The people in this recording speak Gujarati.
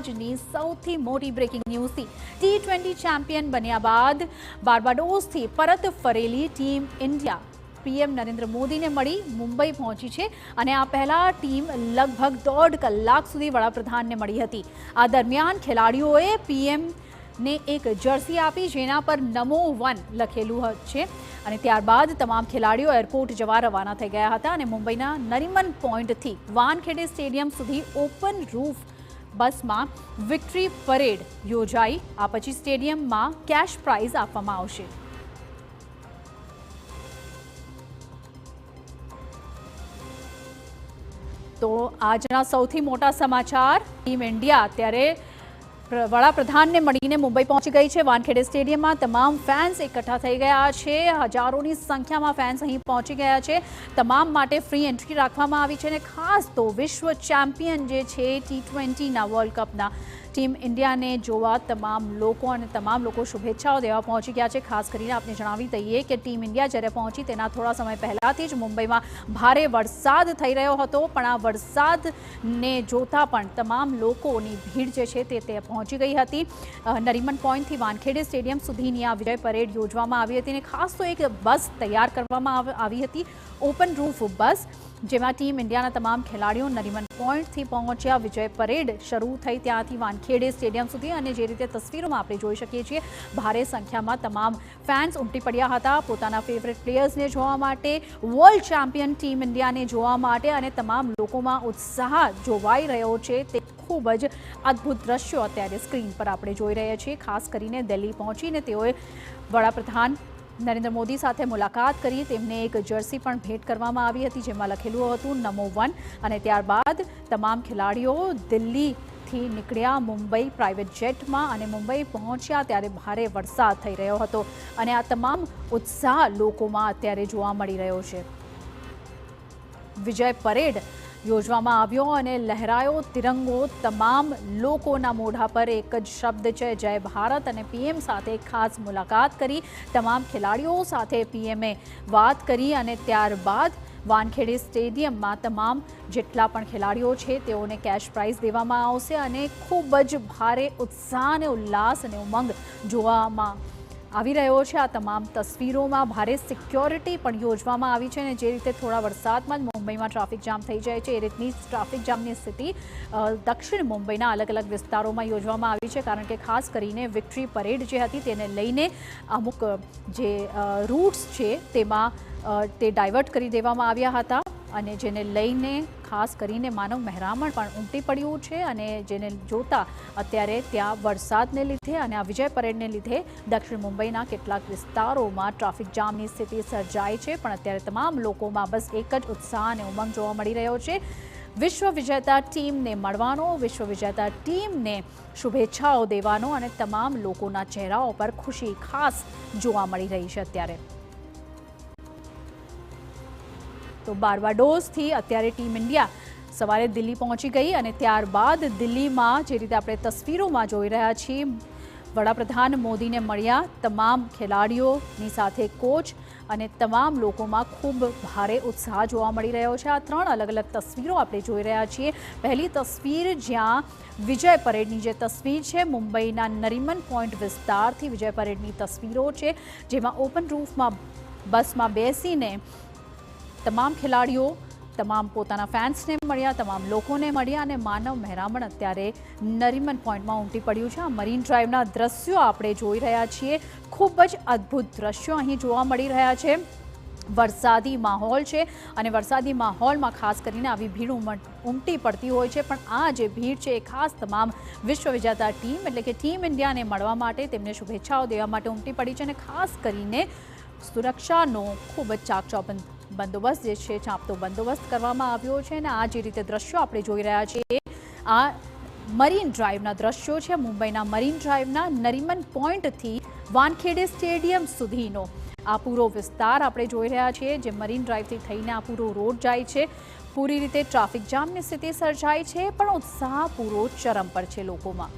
આજની સૌથી મોટી બ્રેકિંગ ન્યૂઝથી T20 ચેમ્પિયન બન્યા બાદ બાર્બાડોસથી પરત ફરેલી ટીમ ઇન્ડિયા પીએમ નરેન્દ્ર મોદીને મળી મુંબઈ પહોંચી છે અને આ પહેલા ટીમ લગભગ 1.5 કલાક સુધી વડાપ્રધાનને મળી હતી। આ દરમિયાન ખેલાડીઓએ પીએમને એક જર્સી આપી જેના પર નમો વન લખેલું છે અને ત્યારબાદ તમામ ખેલાડીઓ એરપોર્ટ જવા રવાના થઈ ગયા હતા અને મુંબઈના નરીમન પોઈન્ટથી વાનખેડે સ્ટેડિયમ સુધી ઓપન રૂફ બસમાં વિક્ટરી પરેડ યોજાઈ। આ પછી સ્ટેડિયમમાં કેશ પ્રાઇઝ આપવામાં આવશે। તો આજના સૌથી મોટા સમાચાર, ટીમ ઇન્ડિયા અત્યારે વડાપ્રધાનને મળીને મુંબઈ પહોંચી ગઈ છે। વાનખેડે સ્ટેડિયમમાં તમામ ફેન્સ એકઠા થઈ ગયા છે। હજારોની સંખ્યામાં ફેન્સ અહીં પહોંચી ગયા છે। તમામ માટે ફ્રી એન્ટ્રી રાખવામાં આવી છે અને ખાસ તો વિશ્વ ચેમ્પિયન જે છે T20ના વર્લ્ડ કપના ટીમ ઇન્ડિયાને જોવા તમામ લોકો શુભેચ્છાઓ દેવા પહોંચી ગયા છે। ખાસ કરીને આપણે જણાવી દઈએ કે ટીમ ઇન્ડિયા જ્યારે પહોંચી તેના થોડા સમય પહેલાથી જ મુંબઈમાં ભારે વરસાદ થઈ રહ્યો હતો, પણ આ વરસાદને જોતા પણ તમામ લોકોની ભીડ જે છે તે પહોંચી ગઈ હતી। નરીમન પોઈન્ટથી વાનખેડે સ્ટેડિયમ સુધીની આ વિજય પરેડ યોજવામાં આવી હતી અને ખાસ તો એક બસ તૈયાર કરવામાં આવી હતી, ઓપન રૂફ બસ, જેમાં ટીમ ઇન્ડિયાના તમામ ખેલાડીઓ નરીમન પોઈન્ટથી પહોંચ્યા। વિજય પરેડ શરૂ થઈ ત્યાંથી વાનખેડે સ્ટેડિયમ સુધી અને જે રીતે તસવીરોમાં આપણે જોઈ શકીએ છીએ ભારે સંખ્યામાં તમામ ફેન્સ ઉમટી પડ્યા હતા પોતાના ફેવરેટ પ્લેયર્સને જોવા માટે, વર્લ્ડ ચેમ્પિયન ટીમ ઇન્ડિયાને જોવા માટે અને તમામ લોકોમાં ઉત્સાહ જોવાઈ રહ્યો છે। તે ખૂબ જ અદ્ભુત દ્રશ્યો અત્યારે સ્ક્રીન પર આપણે જોઈ રહ્યા છીએ। ખાસ કરીને દિલ્હી પહોંચીને તેઓએ વડાપ્રધાન નરેન્દ્ર મોદી સાથે મુલાકાત કરી, તેમને એક જર્સી પણ ભેટ કરવામાં આવી હતી જેમાં લખેલું હતું નમો વન અને ત્યારબાદ તમામ ખેલાડીઓ દિલ્હીથી નીકળ્યા મુંબઈ પ્રાઇવેટ જેટમાં અને મુંબઈ પહોંચ્યા ત્યારે ભારે વરસાદ થઈ રહ્યો હતો અને આ તમામ ઉત્સાહ લોકોમાં અત્યારે જોવા મળી રહ્યો છે। વિજય પરેડ યોજવામાં આવ્યો અને લહેરાયો તિરંગો। તમામ લોકોના મોઢા પર એક જ શબ્દ છે, જય ભારત, અને પીએમ સાથે ખાસ મુલાકાત કરી, તમામ ખેલાડીઓ સાથે પીએમએ વાત કરી અને ત્યારબાદ વાનખેડે સ્ટેડિયમમાં તમામ જેટલા પણ ખેલાડીઓ છે તેઓને કેશ પ્રાઇઝ દેવામાં આવશે અને ખૂબ જ ભારે ઉત્સાહ અને ઉલ્લાસ અને ઉમંગ જોવામાં આવી રહ્યો છે। આ તમામ તસવીરોમાં ભારે સિક્યોરિટી પણ યોજવામાં આવી છે અને જે રીતે થોડા વરસાદમાં જ મુંબઈમાં ટ્રાફિક જામ થઈ જાય છે એ રીતની ટ્રાફિક જામની સ્થિતિ દક્ષિણ મુંબઈના અલગ અલગ વિસ્તારોમાં યોજવામાં આવી છે, કારણ કે ખાસ કરીને વિક્ટરી પરેડ જે હતી તેને લઈને અમુક જે રૂટ્સ છે તેમાં તે ડાયવર્ટ કરી દેવામાં આવ્યા હતા અને જેને લઈને ખાસ કરીને માનવ મહેરામણ પણ ઉમટી પડ્યું છે અને જેને જોતા અત્યારે ત્યાં વરસાદને લીધે અને આ વિજય પરેડને લીધે દક્ષિણ મુંબઈના કેટલાક વિસ્તારોમાં ટ્રાફિક જામની સ્થિતિ સર્જાઈ છે, પણ અત્યારે તમામ લોકોમાં બસ એક જ ઉત્સાહ અને ઉમંગ જોવા મળી રહ્યો છે। વિશ્વ વિજેતા ટીમને મળવાનો, વિશ્વ વિજેતા ટીમને શુભેચ્છાઓ દેવાનો અને તમામ લોકોના ચહેરાઓ પર ખુશી ખાસ જોવા મળી રહી છે અત્યારે। તો બાર્બાડોસથી અત્યારે ટીમ ઇન્ડિયા સવારે દિલ્હી પહોંચી ગઈ અને ત્યારબાદ દિલ્હીમાં જે રીતે આપણે તસવીરોમાં જોઈ રહ્યા છીએ વડાપ્રધાન મોદીને મળ્યા, તમામ ખેલાડીઓની સાથે કોચ અને તમામ લોકોમાં ખૂબ ભારે ઉત્સાહ જોવા મળી રહ્યો છે। આ 3 અલગ અલગ તસવીરો આપણે જોઈ રહ્યા છીએ। પહેલી તસવીર જ્યાં વિજય પરેડની જે તસવીર છે મુંબઈના નરીમન પોઈન્ટ વિસ્તારથી વિજય પરેડની તસવીરો છે જેમાં ઓપન રૂફમાં બસમાં બેસીને તમામ ખેલાડીઓ તમામ પોતાના ફેન્સને મળ્યા, તમામ લોકોને મળ્યા અને માનવ મહેરામણ અત્યારે નરીમન પોઈન્ટમાં ઉમટી પડ્યું છે। આ મરીન ડ્રાઈવના દ્રશ્યો આપણે જોઈ રહ્યા છીએ। ખૂબ જ અદ્ભુત દ્રશ્યો અહીં જોવા મળી રહ્યા છે। વરસાદી માહોલ છે અને વરસાદી માહોલમાં ખાસ કરીને આવી ભીડ ઉમટી પડતી હોય છે, પણ આ જે ભીડ છે એ ખાસ તમામ વિશ્વ વિજેતા ટીમ એટલે કે ટીમ ઇન્ડિયાને મળવા માટે, તેમને શુભેચ્છાઓ દેવા માટે ઉમટી પડી છે અને ખાસ કરીને સુરક્ષાનો ખૂબ જ ચાકચોબંધ બંદોબસ્ત જે છે ચાંપતો બંદોબસ્ત કરવામાં આવ્યો છે અને આ જે રીતે દ્રશ્યો આપણે જોઈ રહ્યા છીએ આ મરીન ડ્રાઈવના દ્રશ્યો છે। મુંબઈના મરીન ડ્રાઈવના નરીમન પોઈન્ટથી વાનખેડે સ્ટેડિયમ સુધીનો આ પૂરો વિસ્તાર આપણે જોઈ રહ્યા છીએ, જે મરીન ડ્રાઈવથી થઈને આ પૂરો રોડ જાય છે। પૂરી રીતે ટ્રાફિક જામની સ્થિતિ સર્જાઈ છે, પણ ઉત્સાહ પૂરો ચરમ પર છે લોકોમાં।